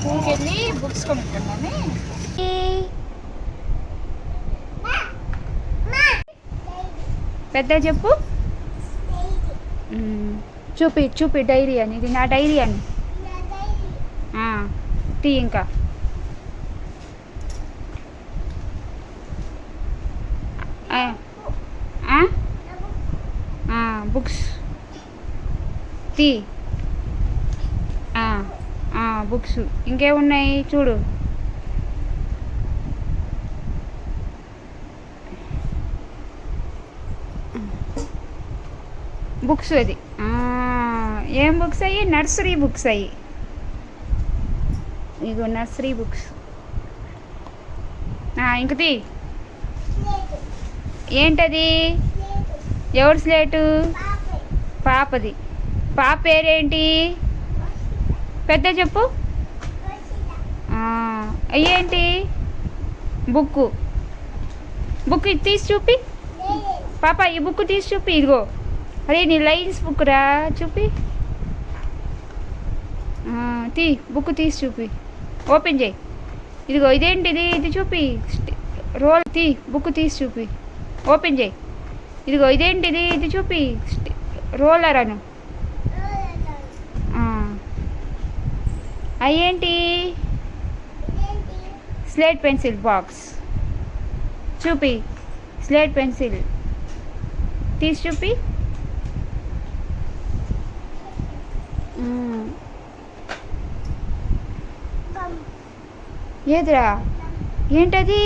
స్కూల్కి వెళ్ళి బుక్స్ కొనుక్కున్నాను. పెద్ద చెప్పు. చూపి చూపి డైరీ అని. ఇది నా డైరీ అని. టీ ఇంకా బుక్స్ టీ బుక్స్ ఇంకేమున్నాయి చూడు. బుక్స్ అది ఏం బుక్స్ అయ్యి? నర్సరీ బుక్స్ అయ్యి. ఇగో నర్సరీ బుక్స్. ఇంకది ఏంటది? ఎవరి స్లేటు? పాపది. పాప పేరేంటి? పెద్ద చెప్పు. అయ్యేంటి? బుక్కు. బుక్ ఇది తీసి చూపి పాప. ఈ బుక్ తీసి చూపి. ఇదిగో అదే నీ లైన్స్ బుక్ రా. చూపి. బుక్ తీసి చూపి. ఓపెన్ చేయి. ఇదిగో ఇదేంటిది? ఇది చూపి. రోల్ బుక్ తీసి చూపి. ఓపెన్ చేయి. ఇదిగో ఇదేంటిది? ఇది చూపి. రోలర్ అను. అయ్యేంటి? Slate pencil box. చూపి. స్లేట్ పెన్సిల్ తీసి చూపి. ఏదిరా? ఏంటది?